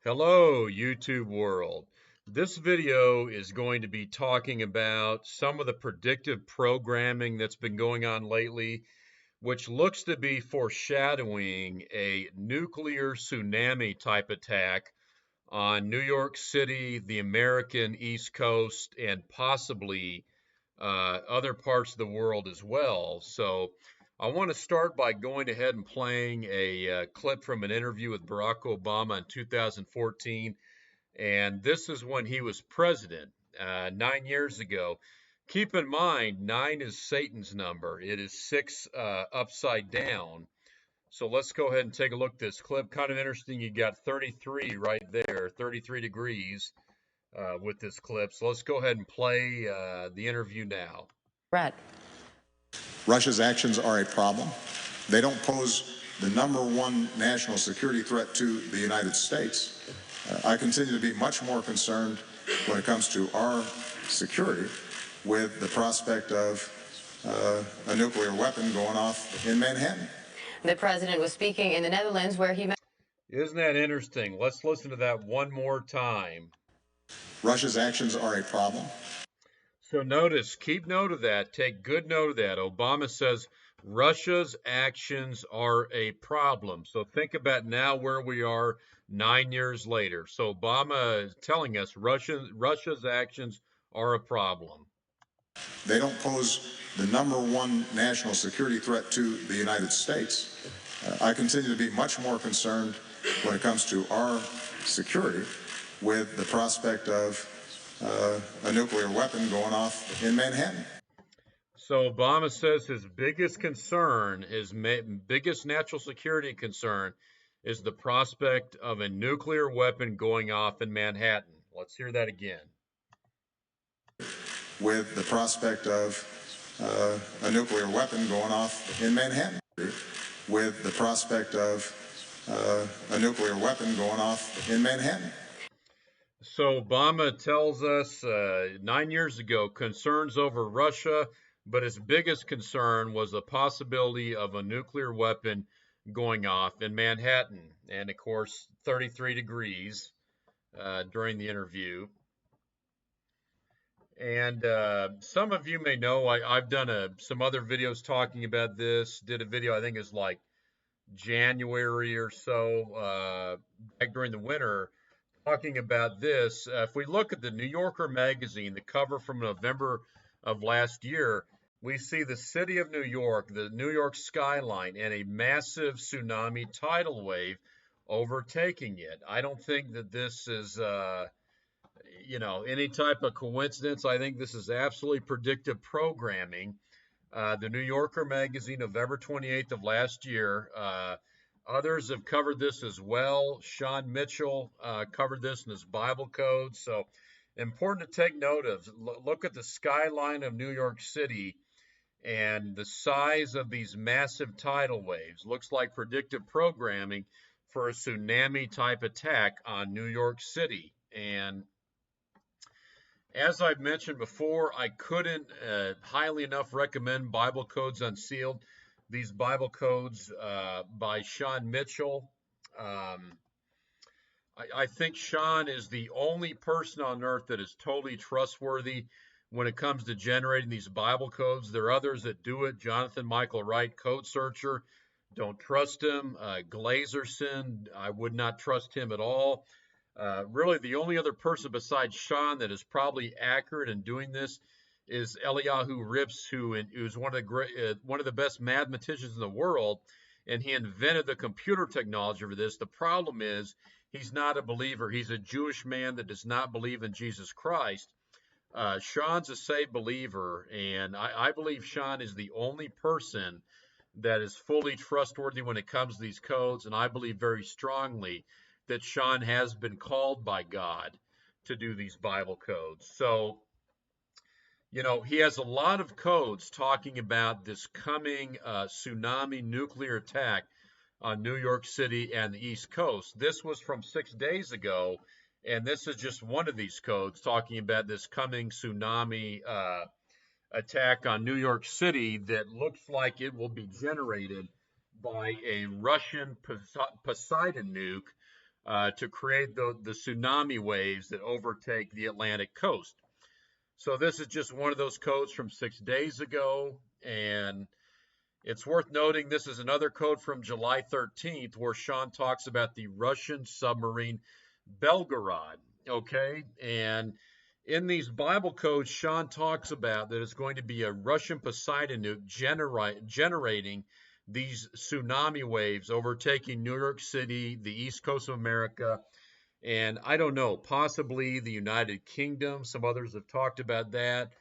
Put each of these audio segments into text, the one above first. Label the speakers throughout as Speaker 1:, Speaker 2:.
Speaker 1: Hello, YouTube world. This video is going to be talking about some of the predictive programming that's been going on lately, which looks to be foreshadowing a nuclear tsunami type attack on New York City, the American East Coast, and possibly other parts of the world as well. So I want to start by going ahead and playing a clip from an interview with Barack Obama in 2014. And this is when he was president 9 years ago. Keep in mind, nine is Satan's number. It is six upside down. So let's go ahead and take a look at this clip. Kind of interesting. You got 33 right there, 33 degrees with this clip. So let's go ahead and play the interview now.
Speaker 2: Brett.
Speaker 3: Russia's actions are a problem. They don't pose the #1 national security threat to the United States. I continue to be much more concerned when it comes to our security with the prospect of a nuclear weapon going off in Manhattan.
Speaker 2: The president was speaking in the Netherlands where he...
Speaker 1: Isn't that interesting? Let's listen to that one more time.
Speaker 3: Russia's actions are a problem.
Speaker 1: So notice, keep note of that. Take good note of that. Obama says Russia's actions are a problem. So think about now where we are 9 years later. So Obama is telling us Russia's actions are a problem.
Speaker 3: They don't pose the #1 national security threat to the United States. I continue to be much more concerned when it comes to our security with the prospect of a nuclear weapon going off in Manhattan.
Speaker 1: So Obama says his biggest concern, his biggest national security concern, is the prospect of a nuclear weapon going off in Manhattan. Let's hear that again.
Speaker 3: With the prospect of a nuclear weapon going off in Manhattan. With the prospect of a nuclear weapon going off in Manhattan.
Speaker 1: So Obama tells us 9 years ago concerns over Russia, but his biggest concern was the possibility of a nuclear weapon going off in Manhattan. And of course, 33 degrees during the interview. And some of you may know I've done some other videos talking about this. Did a video, I think it's like January or so, back during the winter, talking about this. If we look at the New Yorker magazine, the cover from November of last year, we see the city of New York, the New York skyline, and a massive tsunami tidal wave overtaking it. I don't think that this is any type of coincidence. I think this is absolutely predictive programming. The New Yorker magazine, November 28th of last year. Others have covered this as well. Sean Mitchell covered this in his Bible code. So important to take note of. Look at the skyline of New York City and the size of these massive tidal waves. Looks like predictive programming for a tsunami type attack on New York City. And as I've mentioned before, I couldn't highly enough recommend Bible Codes Unsealed. These Bible codes by Sean Mitchell. I think Sean is the only person on earth that is totally trustworthy when it comes to generating these Bible codes. There are others that do it. Jonathan Michael Wright, Code Searcher. Don't trust him. Glazerson, I would not trust him at all. Really, the only other person besides Sean that is probably accurate in doing this is Eliyahu Rips, who's one of the best mathematicians in the world, and he invented the computer technology for this. The problem is he's not a believer. He's a Jewish man that does not believe in Jesus Christ. Sean's a saved believer, and I believe Sean is the only person that is fully trustworthy when it comes to these codes, and I believe very strongly that Sean has been called by God to do these Bible codes. So, he has a lot of codes talking about this coming tsunami nuclear attack on New York City and the East Coast. This was from 6 days ago, and this is just one of these codes talking about this coming tsunami attack on New York City that looks like it will be generated by a Russian Poseidon nuke to create the tsunami waves that overtake the Atlantic coast. So this is just one of those codes from 6 days ago, and it's worth noting this is another code from July 13th where Sean talks about the Russian submarine Belgorod. Okay, and in these Bible codes, Sean talks about that it's going to be a Russian Poseidon nuke generating these tsunami waves overtaking New York City, the east coast of America, and I don't know, possibly the United Kingdom. Some others have talked about that.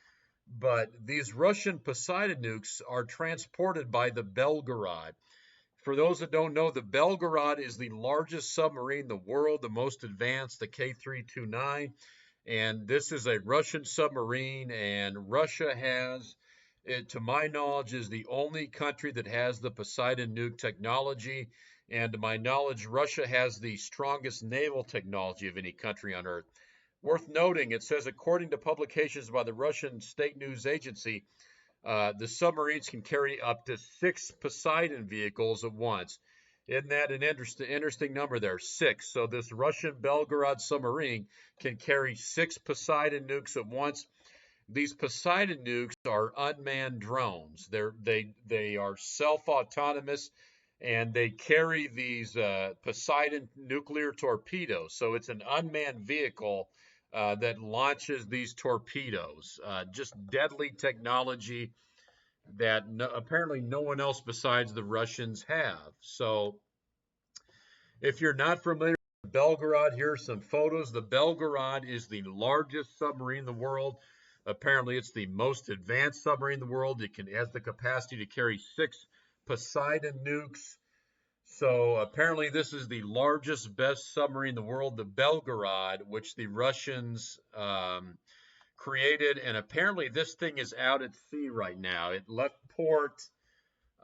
Speaker 1: But these Russian Poseidon nukes are transported by the Belgorod. For those that don't know, the Belgorod is the largest submarine in the world, the most advanced, the K329. And this is a Russian submarine, and Russia has, it, to my knowledge, is the only country that has the Poseidon nuke technology. And to my knowledge, Russia has the strongest naval technology of any country on Earth. Worth noting, it says, according to publications by the Russian state news agency, the submarines can carry up to 6 Poseidon vehicles at once. Isn't that an interesting number there? 6. So this Russian Belgorod submarine can carry 6 Poseidon nukes at once. These Poseidon nukes are unmanned drones. They are self-autonomous, and they carry these Poseidon nuclear torpedoes. So it's an unmanned vehicle that launches these torpedoes. Just deadly technology that apparently no one else besides the Russians have. So if you're not familiar with Belgorod, here are some photos. The Belgorod is the largest submarine in the world. Apparently, it's the most advanced submarine in the world. It has the capacity to carry 6 Poseidon nukes. So apparently, this is the largest, best submarine in the world, the Belgorod, which the Russians created. And apparently, this thing is out at sea right now. It left port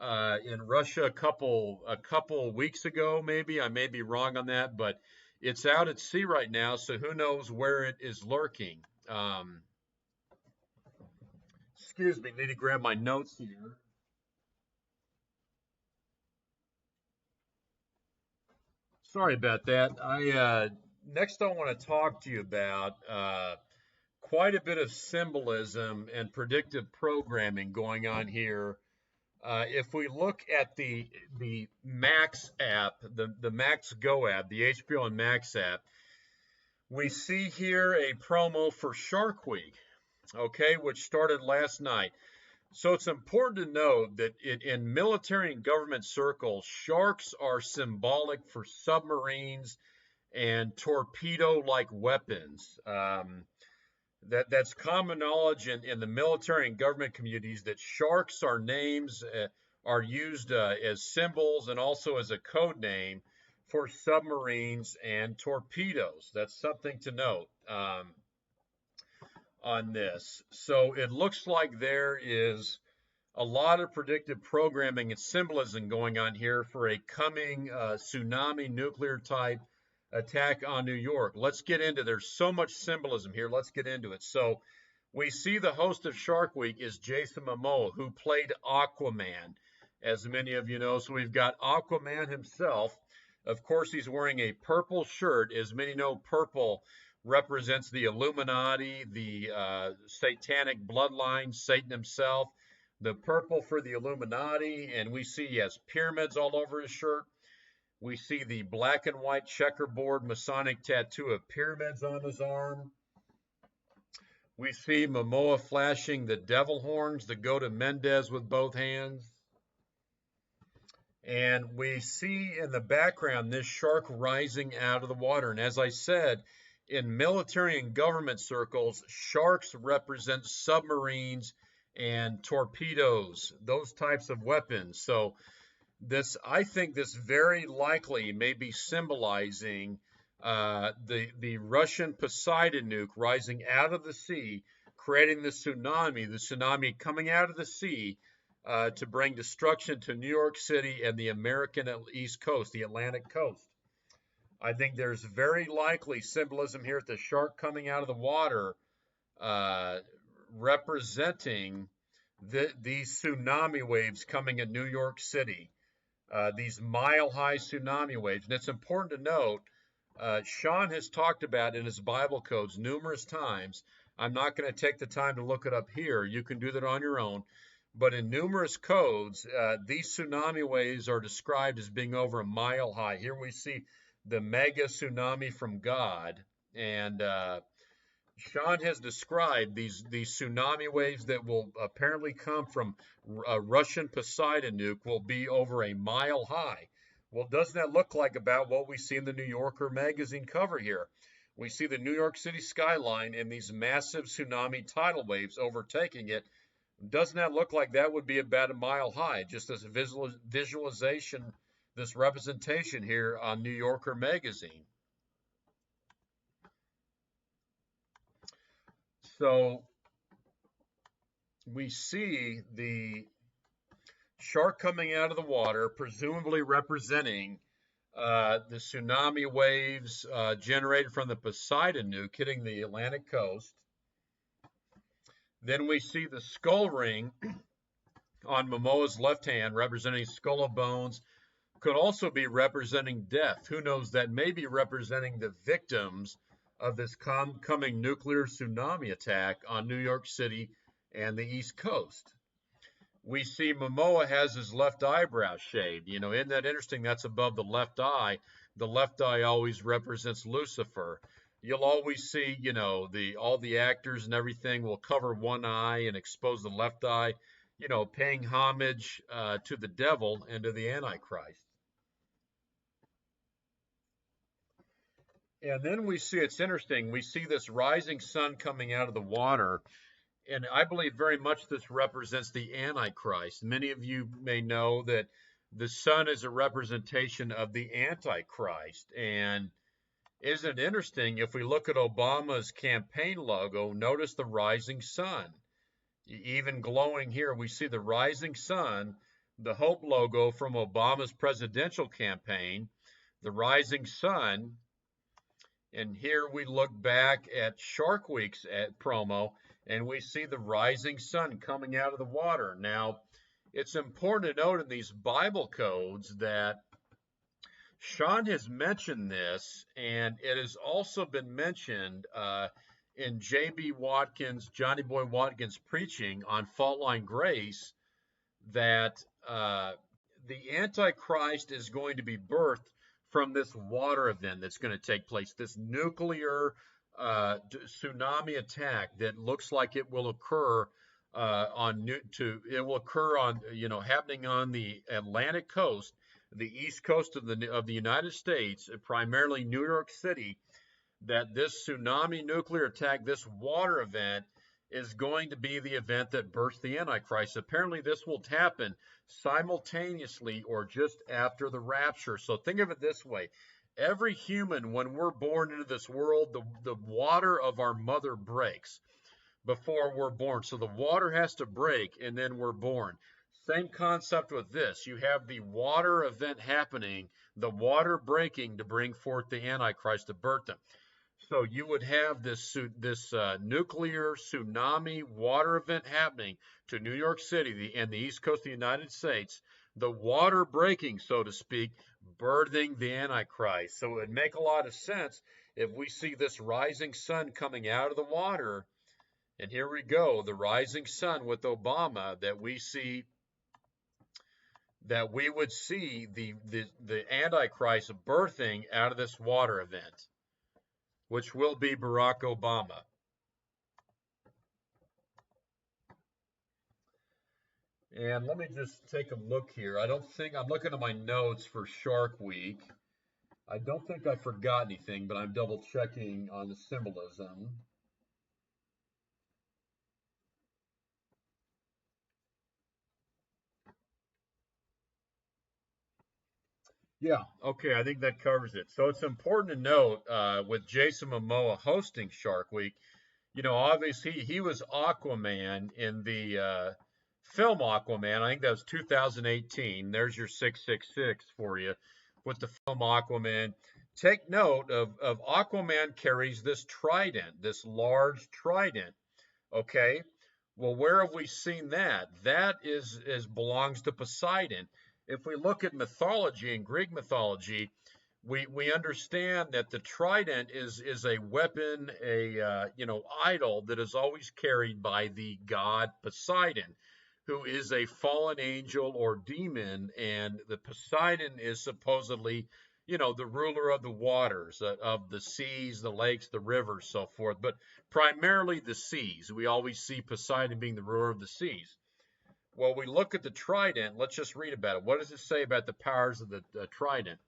Speaker 1: in Russia a couple weeks ago, maybe. I may be wrong on that, but it's out at sea right now, so who knows where it is lurking. Excuse me, need to grab my notes here. Sorry about that. Next I want to talk to you about quite a bit of symbolism and predictive programming going on here. If we look at the Max app, the Max Go app, the HBO and Max app, we see here a promo for Shark Week, okay, which started last night. So it's important to note that in military and government circles, sharks are symbolic for submarines and torpedo-like weapons. That's common knowledge in the military and government communities that sharks are names are used as symbols and also as a code name for submarines and torpedoes. That's something to note on this. So it looks like there is a lot of predictive programming and symbolism going on here for a coming tsunami nuclear type attack on New York. Let's get into there's so much symbolism here. Let's get into it. So we see the host of Shark Week is Jason Momoa, who played Aquaman, as many of you know. So we've got Aquaman himself. Of course, he's wearing a purple shirt. As many know, purple represents the Illuminati, the satanic bloodline, Satan himself. The purple for the Illuminati, and we see he has pyramids all over his shirt. We see the black and white checkerboard Masonic tattoo of pyramids on his arm. We see Momoa flashing the devil horns that go to Mendez with both hands. And we see in the background this shark rising out of the water. And as I said, in military and government circles, sharks represent submarines and torpedoes, those types of weapons. So I think this very likely may be symbolizing the Russian Poseidon nuke rising out of the sea, creating the tsunami coming out of the sea to bring destruction to New York City and the American East Coast, the Atlantic coast. I think there's very likely symbolism here at the shark coming out of the water representing these tsunami waves coming at New York City, these mile-high tsunami waves. And it's important to note Sean has talked about in his Bible codes numerous times. I'm not going to take the time to look it up here. You can do that on your own. But in numerous codes, these tsunami waves are described as being over a mile high. Here we see the mega tsunami from God. And Sean has described these tsunami waves that will apparently come from a Russian Poseidon nuke will be over a mile high. Well, doesn't that look like about what we see in the New Yorker magazine cover here? We see the New York City skyline and these massive tsunami tidal waves overtaking it. Doesn't that look like that would be about a mile high? Just as a visualization, this representation here on New Yorker magazine. So we see the shark coming out of the water, presumably representing the tsunami waves generated from the Poseidon nuke hitting the Atlantic coast. Then we see the skull ring on Momoa's left hand representing skull of bones. Could also be representing death. Who knows? That may be representing the victims of this coming nuclear tsunami attack on New York City and the East Coast. We see Momoa has his left eyebrow shaved. You know, isn't that interesting? That's above the left eye. The left eye always represents Lucifer. You'll always see, you know, all the actors and everything will cover one eye and expose the left eye, you know, paying homage to the devil and to the Antichrist. And then we see, it's interesting, we see this rising sun coming out of the water. And I believe very much this represents the Antichrist. Many of you may know that the sun is a representation of the Antichrist. And isn't it interesting, if we look at Obama's campaign logo, notice the rising sun. Even glowing here, we see the rising sun, the Hope logo from Obama's presidential campaign, the rising sun. And here we look back at Shark Week's promo, and we see the rising sun coming out of the water. Now, it's important to note in these Bible codes that Sean has mentioned this, and it has also been mentioned in J.B. Watkins, Johnny Boy Watkins' preaching on Fault Line Grace, that the Antichrist is going to be birthed from this water event that's going to take place, this nuclear tsunami attack that looks like it will occur happening on the Atlantic coast, the east coast of the United States, primarily New York City. That this tsunami nuclear attack, this water event, is going to be the event that bursts the Antichrist. Apparently, this will happen simultaneously or just after the rapture. So think of it this way. Every human, when we're born into this world, the water of our mother breaks before we're born. So the water has to break and then we're born. Same concept with this. You have the water event happening, the water breaking to bring forth the Antichrist to birth them. So you would have this nuclear tsunami water event happening to New York City and the east coast of the United States, the water breaking, so to speak, birthing the Antichrist. So it would make a lot of sense if we see this rising sun coming out of the water. And here we go, the rising sun with Obama, that we would see the Antichrist birthing out of this water event, which will be Barack Obama. And let me just take a look here. I'm looking at my notes for Shark Week. I don't think I forgot anything, but I'm double checking on the symbolism. Yeah, okay, I think that covers it. So it's important to note with Jason Momoa hosting Shark Week, you know, obviously he was Aquaman in the film Aquaman. I think that was 2018. There's your 666 for you with the film Aquaman. Take note of Aquaman carries this trident, this large trident. Okay, well, where have we seen that? That belongs to Poseidon. If we look at mythology and Greek mythology, we understand that the trident is a weapon, idol that is always carried by the god Poseidon, who is a fallen angel or demon, and the Poseidon is supposedly, the ruler of the waters, of the seas, the lakes, the rivers, so forth, but primarily the seas. We always see Poseidon being the ruler of the seas. Well, we look at the trident. Let's just read about it. What does it say about the powers of the trident?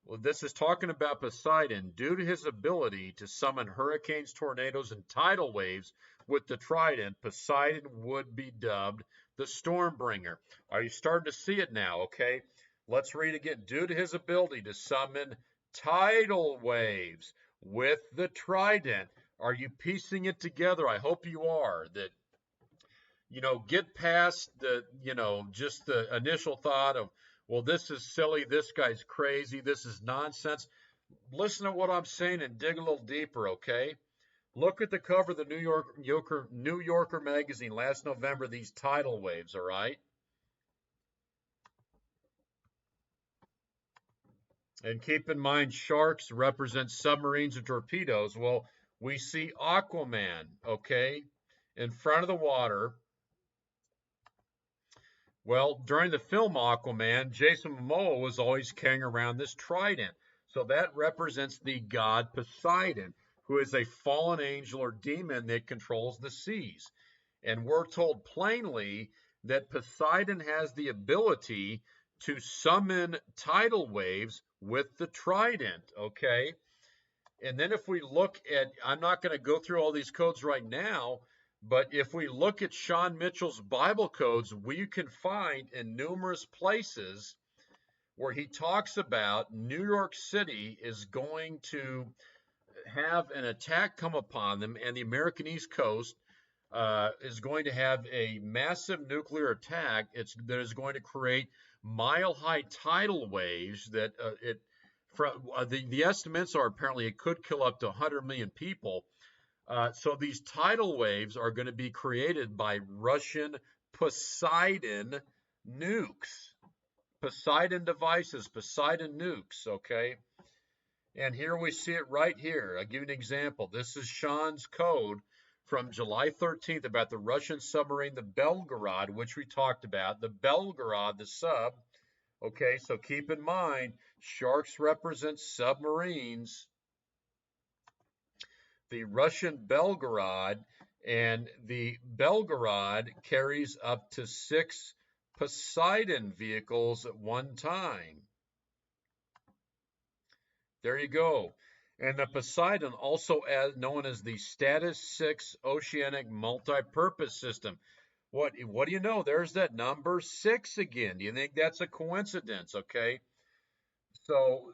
Speaker 1: Well, this is talking about Poseidon. Due to his ability to summon hurricanes, tornadoes, and tidal waves with the trident, Poseidon would be dubbed the Stormbringer. Are you starting to see it now? Okay, let's read again. Due to his ability to summon tidal waves with the trident. Are you piecing it together? I hope you are. That, get past just the initial thought of, well, this is silly, this guy's crazy, this is nonsense. Listen to what I'm saying and dig a little deeper, okay? Look at the cover of the New Yorker magazine last November, these tidal waves, all right? And keep in mind, sharks represent submarines and torpedoes. Well, we see Aquaman, okay, in front of the water. Well, during the film Aquaman, Jason Momoa was always carrying around this trident. So that represents the god Poseidon, who is a fallen angel or demon that controls the seas. And we're told plainly that Poseidon has the ability to summon tidal waves with the trident, okay? And then if we look at, I'm not going to go through all these codes right now, but if we look at Sean Mitchell's Bible codes, we can find in numerous places where he talks about New York City is going to have an attack come upon them, and the American East Coast is going to have a massive nuclear attack. That is going to create mile-high tidal waves that the estimates are apparently it could kill up to 100 million people. So these tidal waves are going to be created by Russian Poseidon nukes, Poseidon devices, Poseidon nukes, okay? And here we see it right here. I'll give you an example. This is Sean's code from July 13th about the Russian submarine, the Belgorod, which we talked about. The Belgorod, the sub, okay? So keep in mind, sharks represent submarines. The Russian Belgorod, and the Belgorod carries up to 6 Poseidon vehicles at one time. There you go. And the Poseidon, also known as the Status 6 Oceanic Multi-Purpose System. What do you know? There's that number 6 again. Do you think that's a coincidence? Okay. So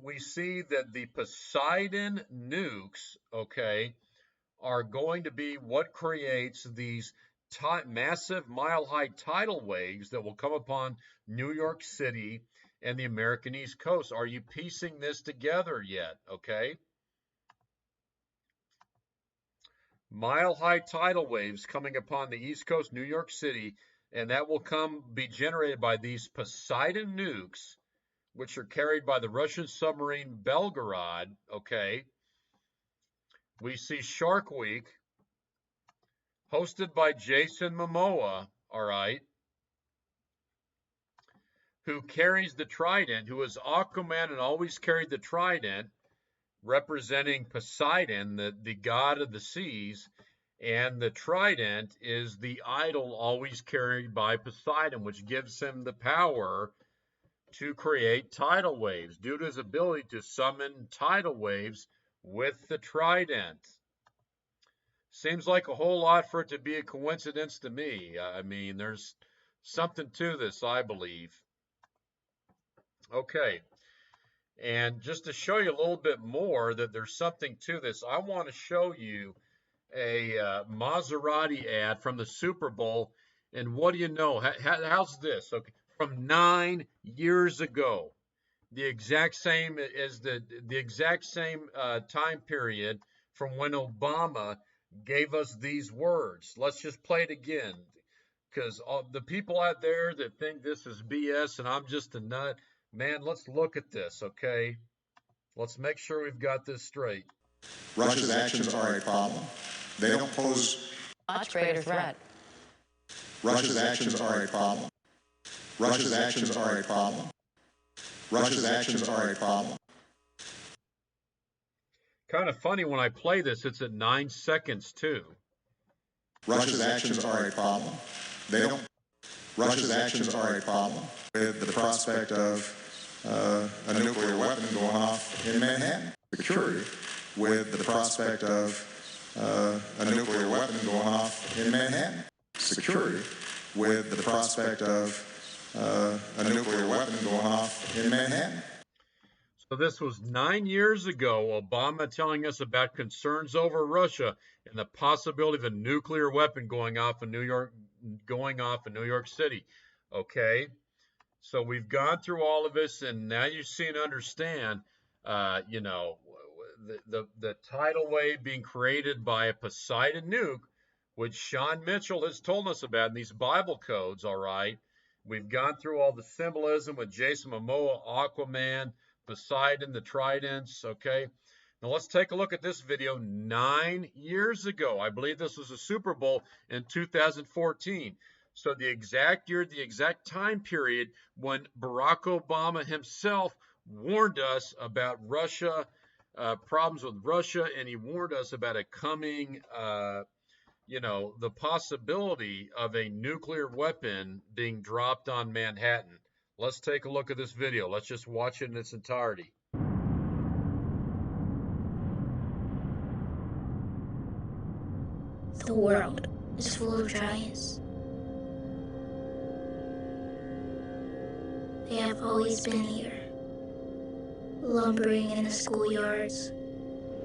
Speaker 1: we see that the Poseidon nukes, okay, are going to be what creates these massive mile-high tidal waves that will come upon New York City and the American East Coast. Are you piecing this together yet? Okay. Mile-high tidal waves coming upon the East Coast, New York City, and that will be generated by these Poseidon nukes, which are carried by the Russian submarine Belgorod, okay? We see Shark Week, hosted by Jason Momoa, all right, who carries the trident, who is Aquaman and always carried the trident, representing Poseidon, the god of the seas, and the trident is the idol always carried by Poseidon, which gives him the power to create tidal waves due to his ability to summon tidal waves with the trident. Seems like a whole lot for it to be a coincidence to me. I mean, there's something to this, I believe. Okay. And just to show you a little bit more that there's something to this, I want to show you a Maserati ad from the Super Bowl. And what do you know? How's this? Okay, from 9 years ago, the exact same as the exact same time period from when Obama gave us these words. Let's just play it again, because the people out there that think this is BS and I'm just a nut, man, let's look at this, okay? Let's make sure we've got this straight.
Speaker 3: Russia's actions are a problem. They don't pose
Speaker 2: Much greater threat.
Speaker 3: Russia's actions are a problem. Russia's actions are a problem. Russia's actions are a problem.
Speaker 1: Kind of funny when I play this, it's at 9 seconds too.
Speaker 3: Russia's actions are a problem. They don't. Russia's actions are a problem with the prospect of a nuclear weapon going off in Manhattan. Security with the prospect of a nuclear weapon going off in Manhattan. Security with the prospect of a nuclear weapon going off in Manhattan.
Speaker 1: So this was 9 years ago, Obama telling us about concerns over Russia and the possibility of a nuclear weapon going off in New York City. Okay, so we've gone through all of this, and now you see and understand, you know, the tidal wave being created by a Poseidon nuke, which Sean Mitchell has told us about in these Bible codes. All right, we've gone through all the symbolism with Jason Momoa, Aquaman, Poseidon, the tridents. Okay, now let's take a look at this video 9 years ago. I believe this was a Super Bowl in 2014. So the exact year, the exact time period when Barack Obama himself warned us about Russia, problems with Russia, and he warned us about a coming, you know, the possibility of a nuclear weapon being dropped on Manhattan. Let's take a look at this video. Let's just watch it in its entirety.
Speaker 4: The world is full of giants. They have always been here, lumbering in the schoolyards,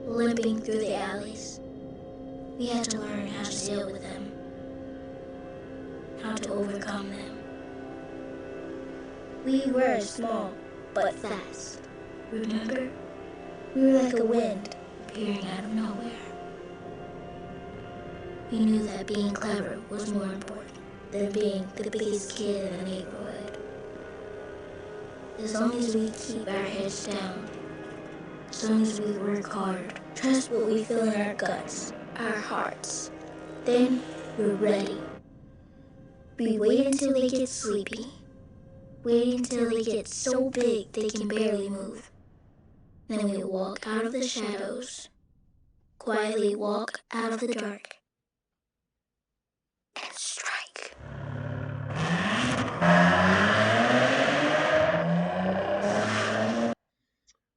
Speaker 4: limping through the alleys. We had to learn how to deal with them, how to overcome them. We were small, but fast. Remember? We were like a wind appearing out of nowhere. We knew that being clever was more important than being the biggest kid in the neighborhood. As long as we keep our heads down, as long as we work hard, trust what we feel in our guts, our hearts, then we're ready. We wait until they get sleepy. Wait until they get so big they can barely move. Then we walk out of the shadows, quietly walk out of the dark, and strike.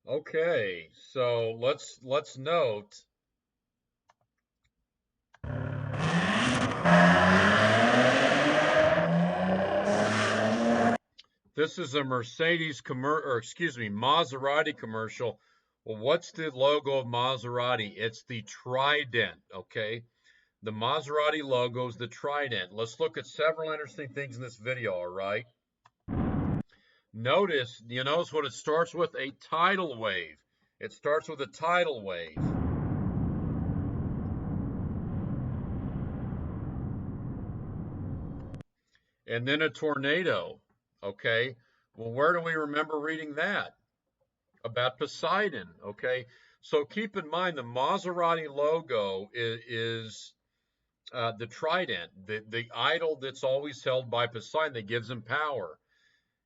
Speaker 1: Okay, so let's note this is a Maserati commercial. Well, what's the logo of Maserati? It's the trident, okay? The Maserati logo is the trident. Let's look at several interesting things in this video, all right? Notice, you notice what it starts with? A tidal wave. It starts with a tidal wave. And then a tornado, okay? Well, where do we remember reading that? About Poseidon, okay? So keep in mind the Maserati logo is the trident, the idol that's always held by Poseidon that gives him power.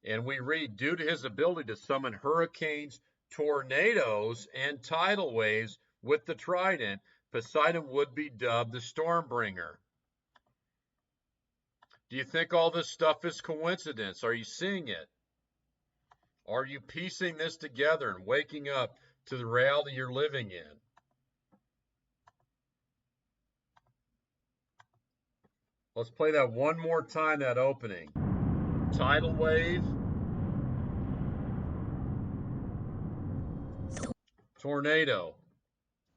Speaker 1: And we read, due to his ability to summon hurricanes, tornadoes, and tidal waves with the trident, Poseidon would be dubbed the Stormbringer. Do you think all this stuff is coincidence? Are you seeing it? Are you piecing this together and waking up to the reality you're living in? Let's play that one more time, that opening. Tidal wave. Tornado.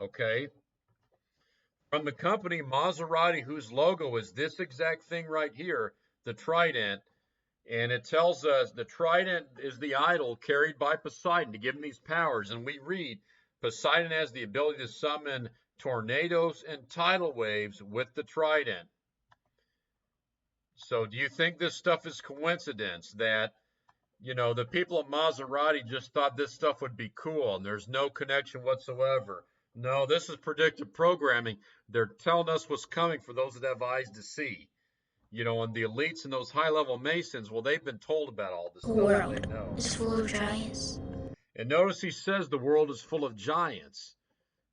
Speaker 1: Okay. From the company Maserati, whose logo is this exact thing right here, the trident. And it tells us the trident is the idol carried by Poseidon to give him these powers. And we read, Poseidon has the ability to summon tornadoes and tidal waves with the trident. So do you think this stuff is coincidence that, You know, the people at Maserati just thought this stuff would be cool, and there's no connection whatsoever. No, this is predictive programming. They're telling us what's coming for those that have eyes to see. You know, and the elites and those high-level Masons, well, they've been told about all this
Speaker 4: The
Speaker 1: stuff, so
Speaker 4: world
Speaker 1: they know.
Speaker 4: is full of giants.
Speaker 1: And notice he says the world is full of giants.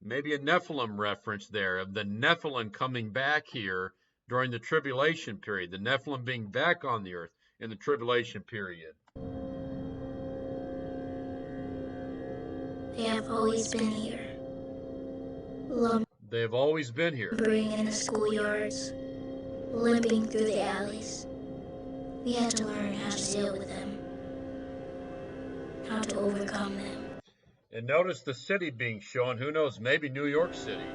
Speaker 1: Maybe a Nephilim reference there of the Nephilim coming back here during the tribulation period, the Nephilim being back on the earth in the tribulation period.
Speaker 4: They have always been here.
Speaker 1: They've always been here.
Speaker 4: Lumbering in the schoolyards, limping through the alleys. We had to learn how to deal with them, how to overcome them.
Speaker 1: And notice the city being shown. Who knows? Maybe New York City.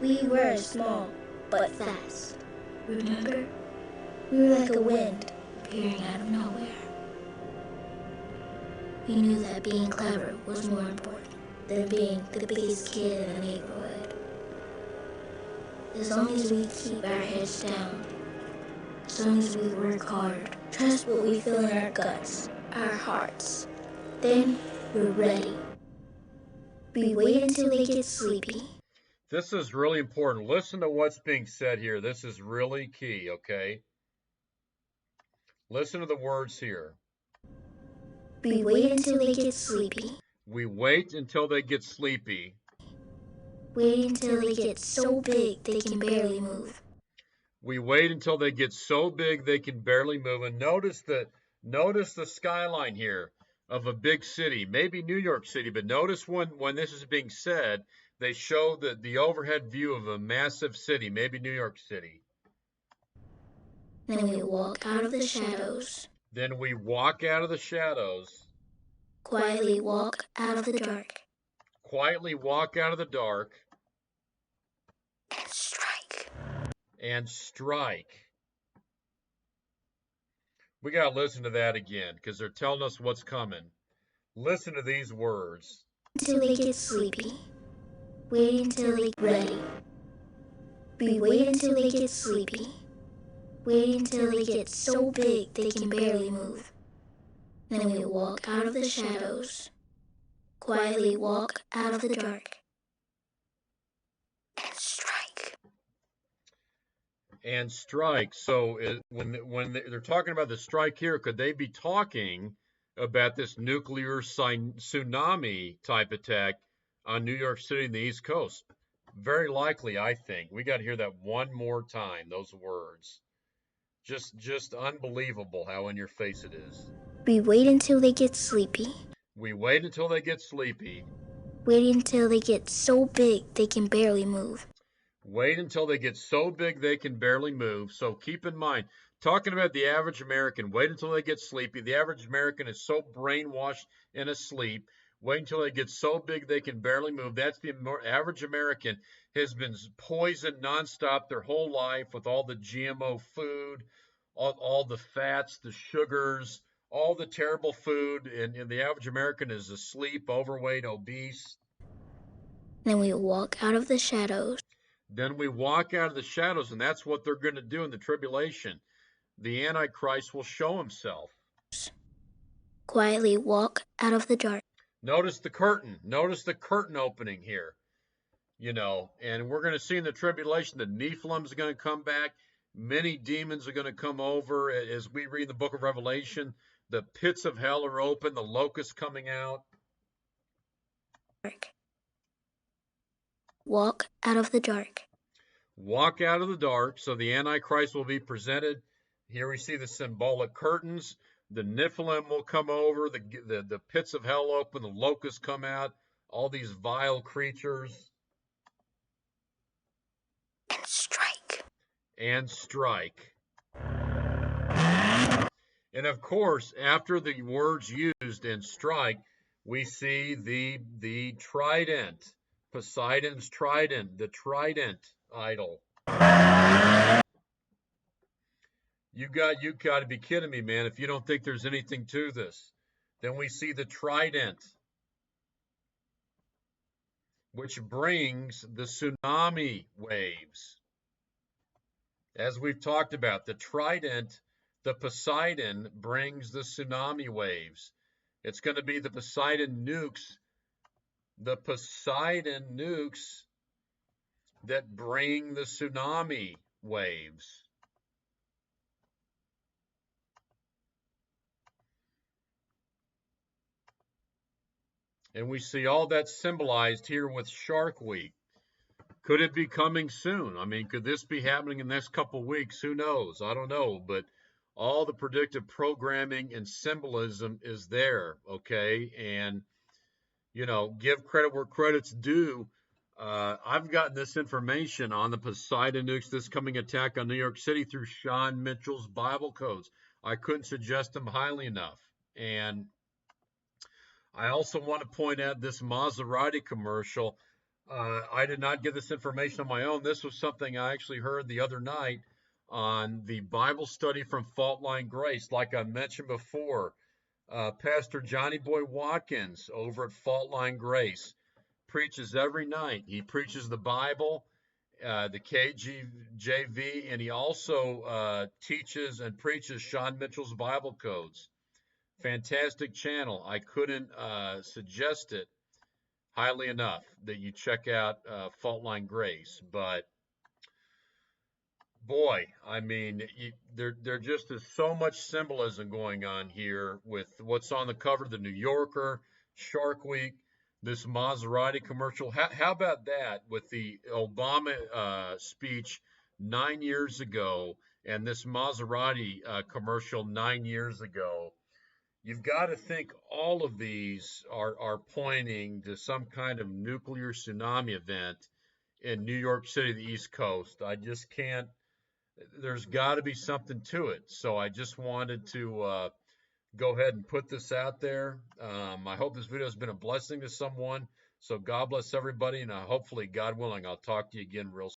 Speaker 4: We were small, but fast. Remember? We were like a wind appearing out of nowhere. We knew that being clever was more important than being the biggest kid in the neighborhood. As long as we keep our heads down, as long as we work hard, trust what we feel in our guts, our hearts, then we're ready. We wait until they get sleepy.
Speaker 1: This is really important. Listen to what's being said here. This is really key, okay? Listen to the words here.
Speaker 4: We wait until they get sleepy.
Speaker 1: We wait until they get sleepy.
Speaker 4: Wait until they get so big they can barely move.
Speaker 1: We wait until they get so big they can barely move. And notice the skyline here of a big city, maybe New York City, but notice when this is being said, they show the overhead view of a massive city, maybe New York City.
Speaker 4: Then we walk out of the shadows.
Speaker 1: Then we walk out of the shadows.
Speaker 4: Quietly walk out of the dark.
Speaker 1: Quietly walk out of the dark.
Speaker 4: And strike.
Speaker 1: And strike. We got to listen to that again because they're telling us what's coming. Listen to these words.
Speaker 4: Until they get sleepy. Wait until they get ready. We wait until they get sleepy. Wait until they get so big they can barely move. Then we walk out of the shadows. Quietly walk out of the dark. And strike.
Speaker 1: And strike. So when they're talking about the strike here, could they be talking about this nuclear tsunami type attack on New York City and the East Coast? Very likely, I think. We got to hear that one more time, those words. Just unbelievable how in your face it is.
Speaker 4: We wait until they get sleepy.
Speaker 1: We wait until they get sleepy.
Speaker 4: Wait until they get so big they can barely move.
Speaker 1: Wait until they get so big they can barely move. So keep in mind, talking about the average American, wait until they get sleepy. The average American is so brainwashed and asleep. Wait until they get so big they can barely move. That's the average American has been poisoned nonstop their whole life with all the GMO food, all the fats, the sugars, all the terrible food. And the average American is asleep, overweight, obese.
Speaker 4: Then we walk out of the shadows.
Speaker 1: Then we walk out of the shadows, and that's what they're going to do in the tribulation. The Antichrist will show himself.
Speaker 4: Quietly walk out of the dark.
Speaker 1: Notice the curtain. Notice the curtain opening here. You know, and we're going to see in the tribulation the Nephilim is going to come back. Many demons are going to come over. As we read in the book of Revelation, the pits of hell are open, the locusts coming out.
Speaker 4: Walk out of the dark.
Speaker 1: Walk out of the dark. So the Antichrist will be presented. Here we see the symbolic curtains. The Nephilim will come over. The pits of hell open. The locusts come out. All these vile creatures.
Speaker 4: And strike.
Speaker 1: And strike. And of course, after the words used in strike, we see the trident. Poseidon's trident, the trident idol. You got to be kidding me, man, if you don't think there's anything to this. Then we see the trident, which brings the tsunami waves. As we've talked about, the trident The Poseidon brings the tsunami waves. It's going to be the Poseidon nukes. The Poseidon nukes that bring the tsunami waves. And we see all that symbolized here with Shark Week. Could it be coming soon? I mean, could this be happening in the next couple of weeks? Who knows? I don't know. But all the predictive programming and symbolism is there, okay? And, you know, give credit where credit's due. I've gotten this information on the Poseidon nukes, this coming attack on New York City, through Sean Mitchell's Bible codes. I couldn't suggest them highly enough. And I also want to point out this Maserati commercial. I did not get this information on my own. This was something I actually heard the other night on the Bible study from Fault Line Grace. Like I mentioned before, Pastor Johnny Boy Watkins over at Fault Line Grace preaches every night. He preaches the Bible, the KJV, and he also teaches and preaches Sean Mitchell's Bible codes. Fantastic channel. I couldn't suggest it highly enough that you check out Fault Line Grace. But boy, I mean, there just is so much symbolism going on here with what's on the cover of the New Yorker, Shark Week, this Maserati commercial. How about that with the Obama speech 9 years ago and this Maserati commercial 9 years ago? You've got to think all of these are pointing to some kind of nuclear tsunami event in New York City, the East Coast. I just can't, there's got to be something to it. So I just wanted to go ahead and put this out there. I hope this video has been a blessing to someone. So God bless everybody, and hopefully, God willing, I'll talk to you again real soon.